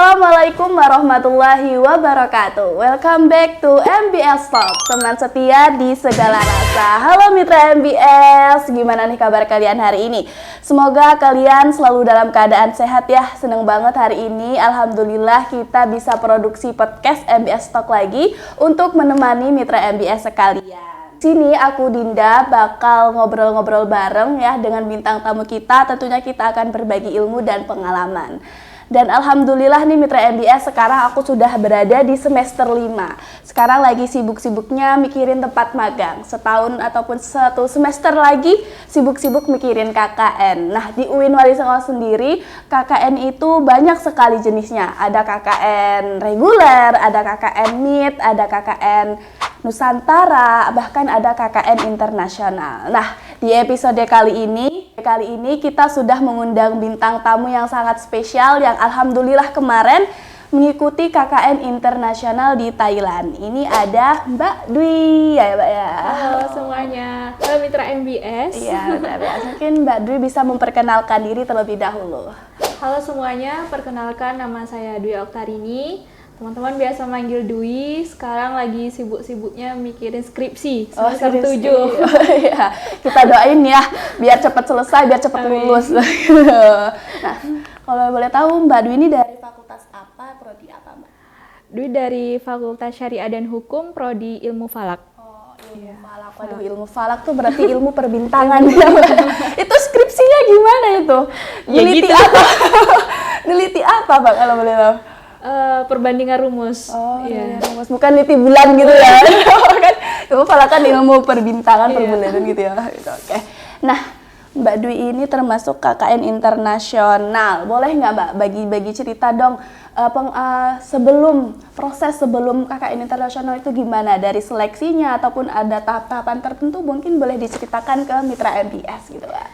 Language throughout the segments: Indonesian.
Assalamualaikum warahmatullahi wabarakatuh. Welcome back to MBS Talk, teman setia di segala rasa. Halo mitra MBS, gimana nih kabar kalian hari ini? Semoga kalian selalu dalam keadaan sehat ya. Seneng banget hari ini, alhamdulillah kita bisa produksi podcast MBS Talk lagi untuk menemani mitra MBS sekalian. Sini aku Dinda bakal ngobrol-ngobrol bareng ya dengan bintang tamu kita. Tentunya kita akan berbagi ilmu dan pengalaman. Dan alhamdulillah nih mitra MBS, sekarang aku sudah berada di semester 5. Sekarang lagi sibuk-sibuknya mikirin tempat magang. Setahun ataupun satu semester lagi sibuk-sibuk mikirin KKN. Nah, di UIN Wali Songo sendiri KKN itu banyak sekali jenisnya. Ada KKN reguler, ada KKN MIT, ada KKN Nusantara, bahkan ada KKN internasional. Nah, di episode kali ini kita sudah mengundang bintang tamu yang sangat spesial yang alhamdulillah kemarin mengikuti KKN internasional di Thailand. Ini ada Mbak Dwi ya, Mbak ya. Halo semuanya. Halo mitra MBS. Iya, mungkin Mbak Dwi bisa memperkenalkan diri terlebih dahulu. Halo semuanya, perkenalkan nama saya Dwi Oktarini. Teman-teman biasa manggil Dwi, sekarang lagi sibuk-sibuknya mikirin skripsi semester 7. Iya, kita doain ya, biar cepat selesai, biar cepat lulus. Nah, kalau boleh tahu Mbak Dwi ini dari fakultas apa, prodi apa Mbak? Dwi dari Fakultas Syariah dan Hukum, prodi Ilmu Falak. Oh, ilmu falak. Waduh, ilmu falak tuh berarti ilmu perbintangan ya Mbak? Itu skripsinya gimana itu? Neliti gitu. apa? Neliti apa Mbak kalau boleh tahu? Perbandingan rumus. Oh iya, rumus. Bukan niti bulan gitu ya. Kan ilmu falak kan ilmu perbintangan, perbulanan gitu ya. Gitu, oke. Nah, Mbak Dwi ini termasuk KKN internasional. Boleh nggak Mbak bagi-bagi cerita dong sebelum KKN internasional itu gimana, dari seleksinya ataupun ada tahap-tahapan tertentu, mungkin boleh diceritakan ke mitra MBS gitu Mbak.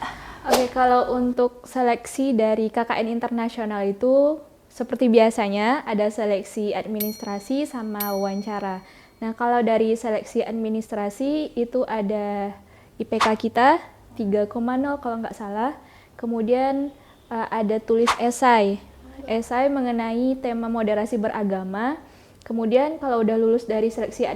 Oke, kalau untuk seleksi dari KKN internasional itu seperti biasanya ada seleksi administrasi sama wawancara. Nah, kalau dari seleksi administrasi itu ada IPK kita 3,0 kalau nggak salah. Kemudian ada tulis esai mengenai tema moderasi beragama. Kemudian kalau udah lulus dari seleksi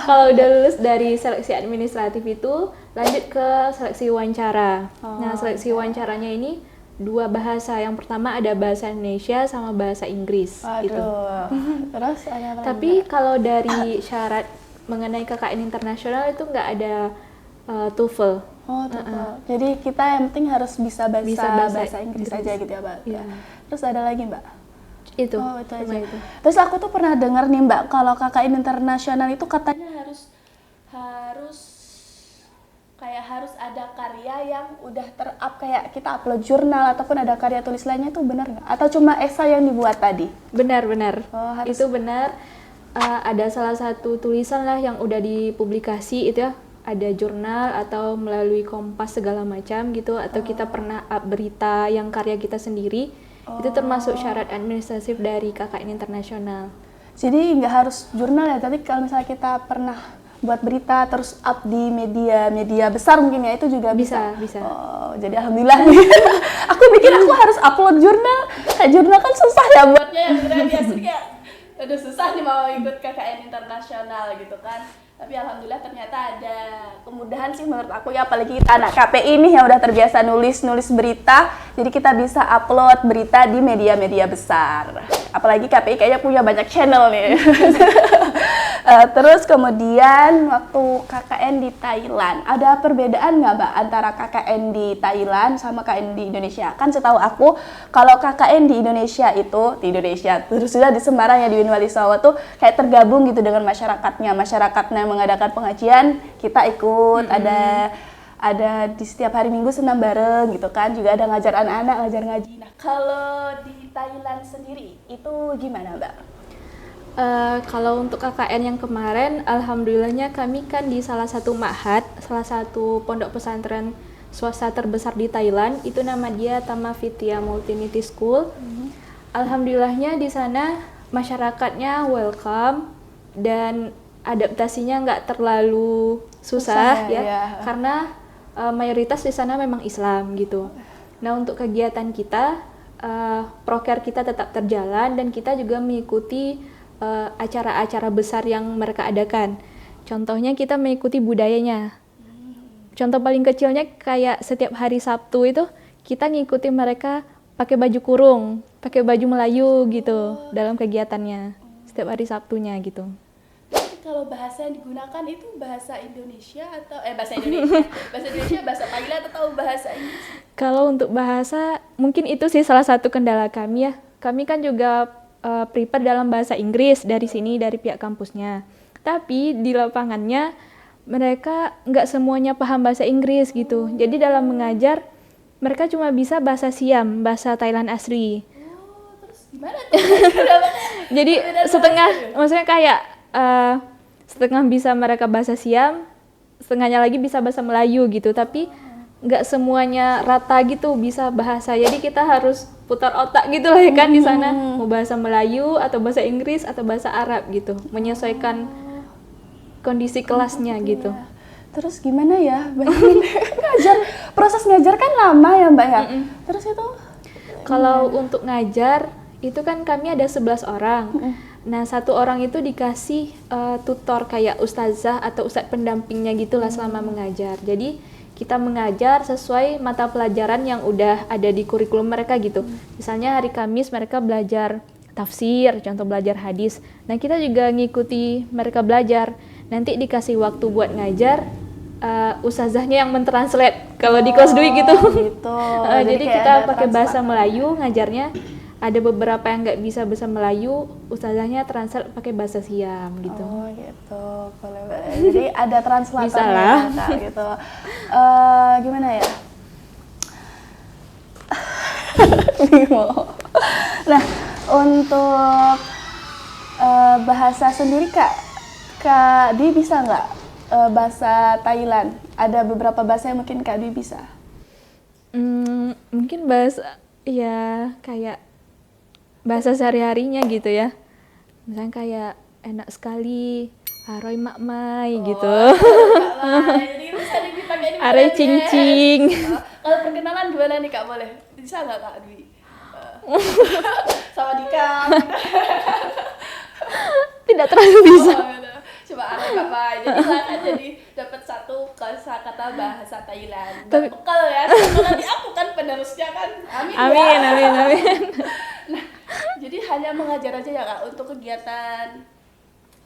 kalau udah lulus dari seleksi administratif itu lanjut ke seleksi wawancara. Nah, seleksi wawancaranya ini 2 bahasa. Yang pertama ada bahasa Indonesia sama bahasa Inggris. Gitu. Terus ada apa? Tapi kalau dari syarat mengenai KKN internasional itu nggak ada TOEFL. Oh, TOEFL. Jadi kita yang penting harus bisa bahasa Inggris aja gitu ya, Mbak. Iya. Terus ada lagi, Mbak? Itu. Oh, itu aja. Itu. Terus aku tuh pernah dengar nih Mbak, kalau KKN internasional itu katanya harus harus ada karya yang udah ter-up, kayak kita upload jurnal ataupun ada karya tulis lainnya, itu benar nggak? Atau cuma esai yang dibuat tadi? Benar. Oh, harus. Itu benar. Ada salah satu tulisan lah yang udah dipublikasi itu ya. Ada jurnal atau melalui Kompas segala macam gitu, atau kita pernah up berita yang karya kita sendiri. Itu termasuk syarat administratif dari KKN internasional. Jadi nggak harus jurnal ya, tapi kalau misalnya kita pernah buat berita terus up di media besar mungkin ya, itu juga bisa. Oh, jadi alhamdulillah nih. Aku pikir aku harus upload jurnal. Kayak jurnal kan susah ya buatnya, yang biasa kayak aduh susah nih mau ikut KKN internasional gitu kan. Tapi alhamdulillah ternyata ada kemudahan sih menurut aku ya, apalagi kita anak KPI ini yang udah terbiasa nulis berita, jadi kita bisa upload berita di media-media besar. Apalagi KPI kayaknya punya banyak channel nih. Terus kemudian waktu KKN di Thailand, ada perbedaan nggak Mbak antara KKN di Thailand sama KKN di Indonesia? Kan setahu aku kalau KKN di Indonesia terus sudah di Semarang ya, di UIN Wali Songo tuh kayak tergabung gitu dengan masyarakatnya mengadakan pengajian, kita ikut, ada di setiap hari Minggu senam bareng gitu kan, juga ada ngajar anak-anak, ngajar ngaji. Nah, kalau di Thailand sendiri itu gimana Mbak? Kalau untuk KKN yang kemarin, alhamdulillahnya kami kan di salah satu ma'had, salah satu pondok pesantren swasta terbesar di Thailand, itu nama dia Thamma Vidya Multinity School. Alhamdulillahnya di sana masyarakatnya welcome dan adaptasinya nggak terlalu susah ya, karena mayoritas di sana memang Islam gitu. Nah, untuk kegiatan kita, proker kita tetap terjalan dan kita juga mengikuti acara-acara besar yang mereka adakan. Contohnya kita mengikuti budayanya. Contoh paling kecilnya kayak setiap hari Sabtu itu kita ngikuti mereka pakai baju kurung, pakai baju Melayu gitu dalam kegiatannya setiap hari Sabtunya gitu. Kalau bahasa yang digunakan itu bahasa Indonesia atau bahasa Indonesia, bahasa Thailand atau bahasa Inggris? Kalau untuk bahasa mungkin itu sih salah satu kendala kami ya. Kami kan juga prepare dalam bahasa Inggris dari sini dari pihak kampusnya. Tapi di lapangannya mereka nggak semuanya paham bahasa Inggris gitu. Jadi dalam mengajar mereka cuma bisa bahasa Siam, bahasa Thailand asli. Terus gimana tuh? Jadi setengah, maksudnya kayak setengah bisa mereka bahasa Siam, setengahnya lagi bisa bahasa Melayu gitu. Tapi nggak semuanya rata gitu bisa bahasa. Jadi kita harus putar otak gitu lah ya kan di sana. Mau bahasa Melayu atau bahasa Inggris atau bahasa Arab gitu, menyesuaikan kondisi kelasnya gitu. Terus gimana ya? Proses ngajar kan lama ya Mbak ya? Terus itu? Kalau untuk ngajar, itu kan kami ada 11 orang. Nah, satu orang itu dikasih tutor kayak ustazah atau ustadz pendampingnya gitulah selama mengajar. Jadi kita mengajar sesuai mata pelajaran yang udah ada di kurikulum mereka gitu. Misalnya hari Kamis mereka belajar tafsir, contoh belajar hadis. Nah, kita juga ngikuti mereka belajar. Nanti dikasih waktu buat ngajar, ustazahnya yang mentranslate kalau di kelas dui gitu. Jadi kita pakai bahasa Melayu ngajarnya. Ada beberapa yang nggak bisa bahasa Melayu, ustazahnya translate pakai bahasa Siam gitu. Oh gitu, boleh. Jadi ada translator Bisa lah. Gitu. Gimana ya? Bingung. Nah, untuk bahasa sendiri Kak Dwi bisa nggak bahasa Thailand? Ada beberapa bahasa yang mungkin Kak Dwi bisa. Mungkin bahasa ya kayak bahasa sehari-harinya gitu ya. Misalnya kayak enak sekali, aroy makmai gitu. Jadi bisa dipakai ini. Are cincing. Kalau perkenalan gimana nih Kak, boleh? Bisa nggak Kak Dwi? Sama Dika. Tidak terlalu bisa. Coba arah Bapak. Jadi silakan jadi dapat satu kata bahasa Thailand. Tapi- Bekal ya. Kalau nanti aku kan penerusnya kan. Amin. Amin, Ya. amin, amin. Nah, jadi hanya mengajar aja ya Kak untuk kegiatan.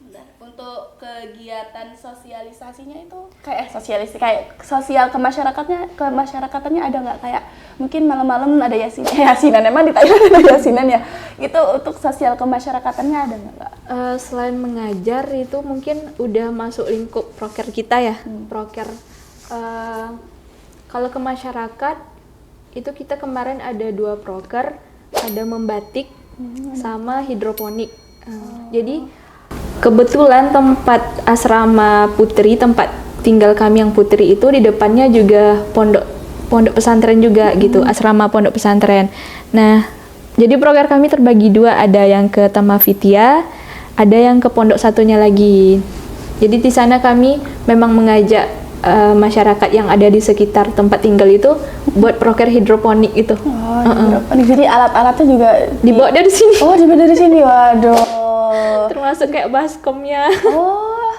Nah, untuk kegiatan sosialisasinya itu kayak sosial kemasyarakatnya ada nggak, kayak mungkin malam-malam ada yasinan emang di Thailand ada yasinan ya, itu untuk sosial kemasyarakatannya ada nggak Kak? Selain mengajar itu mungkin udah masuk lingkup proker kita ya. Proker kalau ke masyarakat itu kita kemarin ada 2 proker, ada membatik sama hidroponik. Jadi kebetulan tempat asrama Putri, tempat tinggal kami yang Putri itu di depannya juga pondok pesantren juga gitu, asrama pondok pesantren. Nah, jadi proker kami terbagi 2, ada yang ke Tamavitia, ada yang ke pondok satunya lagi. Jadi di sana kami memang mengajak masyarakat yang ada di sekitar tempat tinggal itu buat proker hidroponik itu. Hidroponik. Jadi alat-alatnya juga Dibawa dari sini. Oh, dibawa dari sini. Waduh. Termasuk kayak baskomnya. Oh,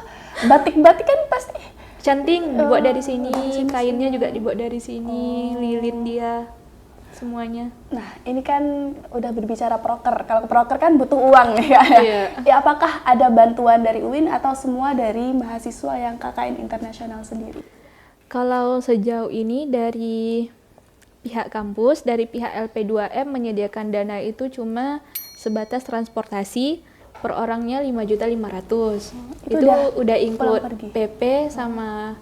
batik-batik kan pasti Canting dibuat dari sini, kainnya juga dibuat dari sini, lilin dia, semuanya. Nah, ini kan udah berbicara proker. Kalau proker kan butuh uang ya. Iya. Ya, apakah ada bantuan dari UIN atau semua dari mahasiswa yang KKN internasional sendiri? Kalau sejauh ini dari pihak kampus, dari pihak LP2M menyediakan dana itu cuma sebatas transportasi, per orangnya 5.500.000. Itu Itu udah pulang include pergi? PP sama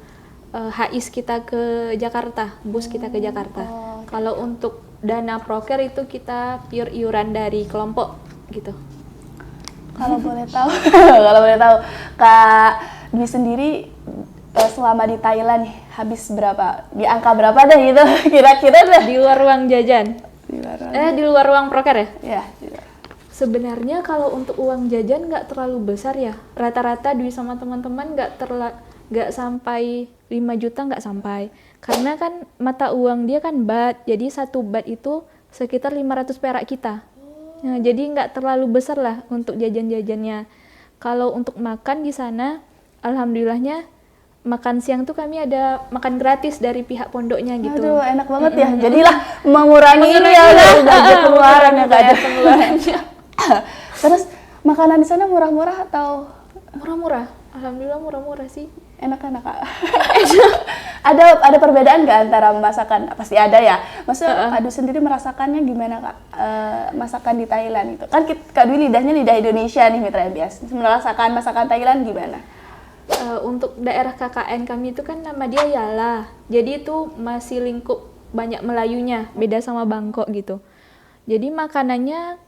HIS kita ke Jakarta, bus kita ke Jakarta. Kalau untuk dana proker itu kita pure iuran dari kelompok gitu. Kalau boleh tahu, Kak Dwi sendiri selama di Thailand nih, habis berapa? Di angka berapa deh gitu? Kira-kira deh. Di luar uang jajan. Di luar uang proker ya? Ya. Sebenarnya kalau untuk uang jajan nggak terlalu besar ya. Rata-rata Dwi sama teman-teman nggak sampai 5 juta, nggak sampai. Karena kan mata uang dia kan baht, jadi 1 baht itu sekitar 500 perak kita. Nah, jadi nggak terlalu besar lah untuk jajan-jajannya. Kalau untuk makan di sana, alhamdulillahnya makan siang tuh kami ada makan gratis dari pihak pondoknya gitu. Aduh, enak banget ya. Jadilah mengurangi ini ya budget pengeluaran ya Kak. Pengeluarannya. Terus makanan di sana murah-murah atau Murah-murah. Alhamdulillah murah-murah sih. enak-enak Kak? Ada perbedaan nggak antara masakan? Pasti ada ya. Maksudnya Kak Dwi sendiri merasakannya gimana Kak? Masakan di Thailand itu. Kan Kak Dwi lidahnya lidah Indonesia nih Mitra MBS. Merasakan masakan Thailand gimana? Untuk daerah KKN kami itu kan nama dia Yala. Jadi itu masih lingkup banyak Melayunya, beda sama Bangkok gitu. Jadi makanannya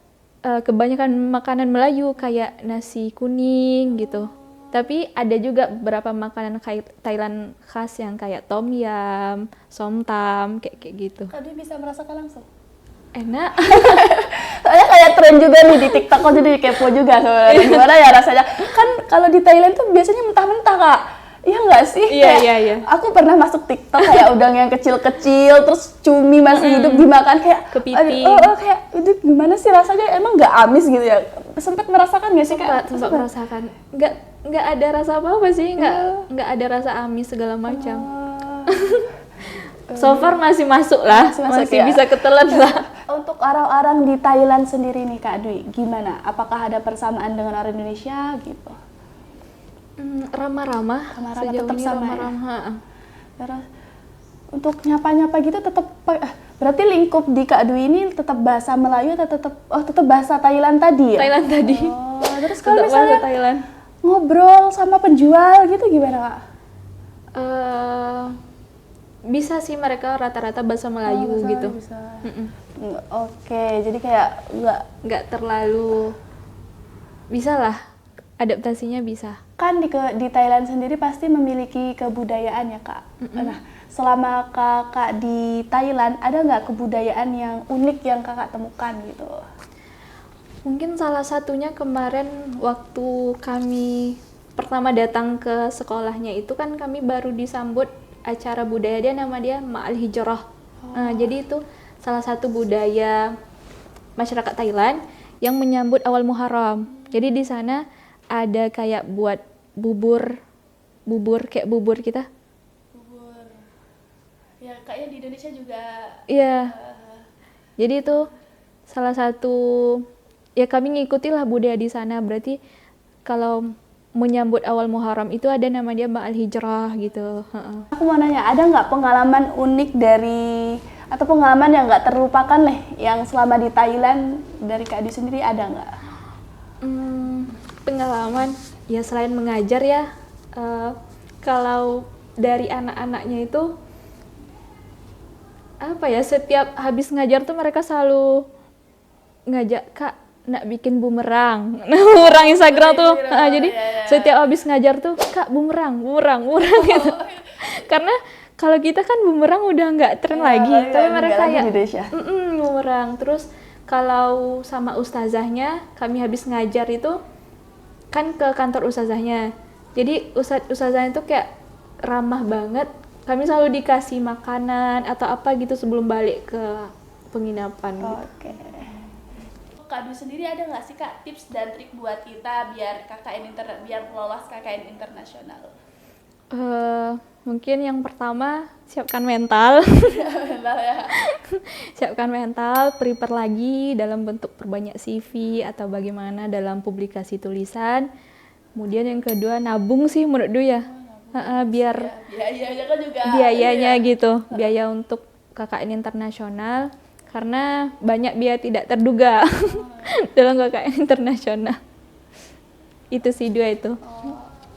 kebanyakan makanan Melayu kayak nasi kuning gitu. Tapi ada juga beberapa makanan Thailand khas yang kayak tom yum, som tam, kayak gitu. Kak Dwi bisa merasakan langsung? Enak. Soalnya kayak tren juga nih di TikTok, kok jadi kepo juga sebenarnya. Gimana ya rasanya? Kan kalau di Thailand tuh biasanya mentah-mentah Kak. Iya nggak sih? Iya. Aku pernah masuk TikTok kayak udang yang kecil-kecil, terus cumi masih hidup dimakan kayak kepiting. Kayak itu gimana sih rasanya? Emang nggak amis gitu ya? Sempat merasakan nggak sih Kak? Sempat merasakan. Nggak ada rasa apa-apa sih, nggak ada rasa amis segala macam. So far masih masuk lah, masih ya? bisa ketelan lah. Untuk orang-orang di Thailand sendiri nih Kak Dwi, gimana? Apakah ada persamaan dengan orang Indonesia gitu? Ramah-ramah, sejauh tetap ini sama ramah-ramah. ya? Terus untuk nyapa-nyapa gitu tetap berarti lingkup di Kak Dwi ini tetap bahasa Melayu atau tetap bahasa Thailand tadi ya? Thailand tadi. Terus kalau Tetap misalnya bahasa Thailand. ngobrol sama penjual gitu gimana Kak? Bisa sih mereka rata-rata bahasa Melayu gitu. Bisa. Oke, jadi kayak nggak terlalu bisa lah, adaptasinya bisa. Kan di Thailand sendiri pasti memiliki kebudayaan ya Kak. Nah, selama Kakak di Thailand ada nggak kebudayaan yang unik yang Kakak temukan gitu? Mungkin salah satunya kemarin waktu kami pertama datang ke sekolahnya itu kan kami baru disambut acara budaya nama dia Ma'al Hijrah. Jadi itu salah satu budaya masyarakat Thailand yang menyambut awal Muharram. Jadi di sana ada kayak buat bubur kayak bubur kita. Bubur. Ya kayaknya di Indonesia juga. Iya. Jadi itu salah satu ya kami ngikutilah budaya di sana. Berarti kalau menyambut awal Muharram itu ada nama dia Ma'al Hijrah gitu. Aku mau nanya, ada nggak pengalaman unik atau pengalaman yang nggak terlupakan yang selama di Thailand dari Kak Adi sendiri ada nggak? Pengalaman ya selain mengajar ya, kalau dari anak-anaknya itu apa ya, setiap habis ngajar tuh mereka selalu ngajak Kak nak bikin bumerang. Bumerang Instagram tuh. Jadi setiap habis ngajar tuh Kak bumerang gitu. Karena kalau kita kan bumerang udah nggak tren lagi, tapi mereka ya bumerang. Terus kalau sama ustazahnya kami habis ngajar itu kan ke kantor ustazahnya. Jadi ustazahnya itu kayak ramah banget. Kami selalu dikasih makanan atau apa gitu sebelum balik ke penginapan. Oke. Kak Dwi sendiri ada nggak sih Kak tips dan trik buat kita biar lolos KKN internasional? Mungkin yang pertama siapkan mental. Siapkan mental, prepare lagi dalam bentuk perbanyak CV atau bagaimana dalam publikasi tulisan. Kemudian yang kedua nabung sih menurut Dwi ya. Biar biayanya kan juga biayanya gitu, biaya untuk KKN internasional. Karena banyak biaya tidak terduga dalam KKN internasional. Itu sih dua itu.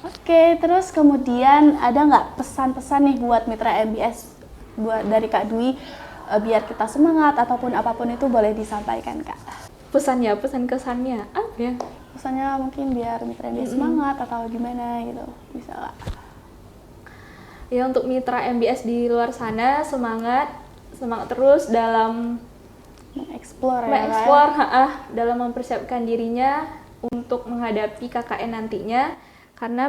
Oke, terus kemudian ada nggak pesan-pesan nih buat Mitra MBS dari Kak Dwi biar kita semangat ataupun apapun itu boleh disampaikan Kak. Pesan kesannya apa ya? Pesannya mungkin biar Mitra MBS semangat atau gimana gitu, bisa Kak? Ya untuk Mitra MBS di luar sana semangat terus dalam mengeksplor dalam mempersiapkan dirinya untuk menghadapi KKN nantinya, Karena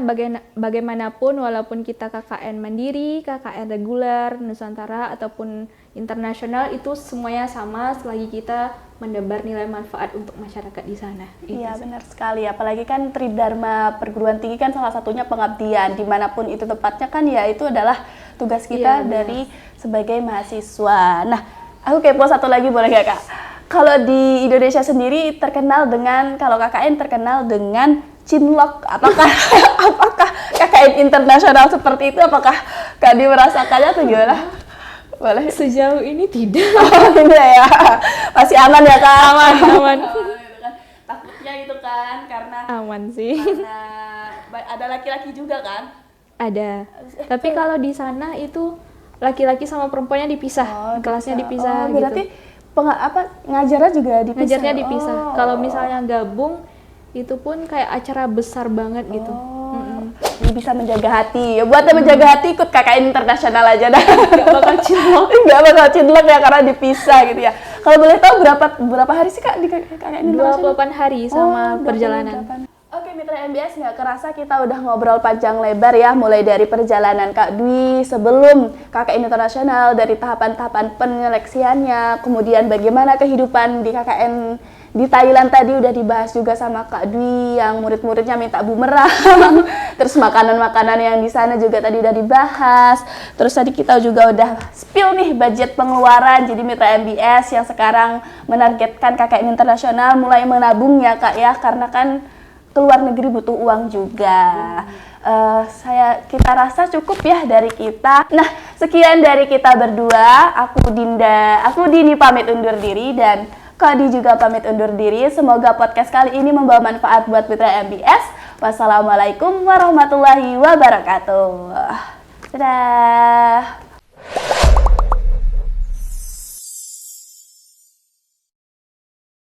bagaimanapun walaupun kita KKN mandiri, KKN reguler, Nusantara ataupun internasional itu semuanya sama selagi kita menebar nilai manfaat untuk masyarakat di sana. Iya benar sekali, apalagi kan Tridharma perguruan tinggi kan salah satunya pengabdian, dimanapun itu tepatnya kan ya itu adalah tugas kita dari sebagai mahasiswa. Nah, aku kepo satu lagi boleh gak Kak? Kalau di Indonesia sendiri terkenal dengan, kalau KKN terkenal dengan cinlok, apakah KKN internasional seperti itu, apakah Kak Di merasakannya atau gimana? Boleh? Sejauh ini tidak. Oh, tidak ya, masih aman ya Kak? Aman. Takutnya itu kan karena Aman sih. karena ada laki-laki juga kan? Ada. Tapi kalau di sana itu laki-laki sama perempuannya dipisah, kelasnya dipisah berarti gitu. Ngajarnya juga dipisah? Ngajarnya dipisah. Oh. Kalau misalnya gabung, itu pun kayak acara besar banget gitu. Jadi bisa menjaga hati. Ya, buat yang menjaga hati ikut KKN internasional aja dah. Gak bakal cinlok. Gak bakal cinlok ya karena dipisah gitu ya. Kalau boleh tahu berapa hari sih Kak di KKN internasional? 28 hari sama perjalanan. Oke Mitra MBS, nggak kerasa kita udah ngobrol panjang lebar ya, mulai dari perjalanan Kak Dwi sebelum KKN internasional, dari tahapan-tahapan penyeleksiannya, kemudian bagaimana kehidupan di KKN di Thailand tadi udah dibahas juga sama Kak Dwi, yang murid-muridnya minta bumerang, terus makanan-makanan yang di sana juga tadi udah dibahas, terus tadi kita juga udah spill nih budget pengeluaran, jadi Mitra MBS yang sekarang menargetkan KKN internasional mulai menabung ya Kak ya, karena kan keluar negeri butuh uang juga. Kita rasa cukup ya dari kita. Nah, sekian dari kita berdua. Aku Dini pamit undur diri dan Kak Di juga pamit undur diri. Semoga podcast kali ini membawa manfaat buat Mitra MBS. Wassalamualaikum warahmatullahi wabarakatuh. Dadah.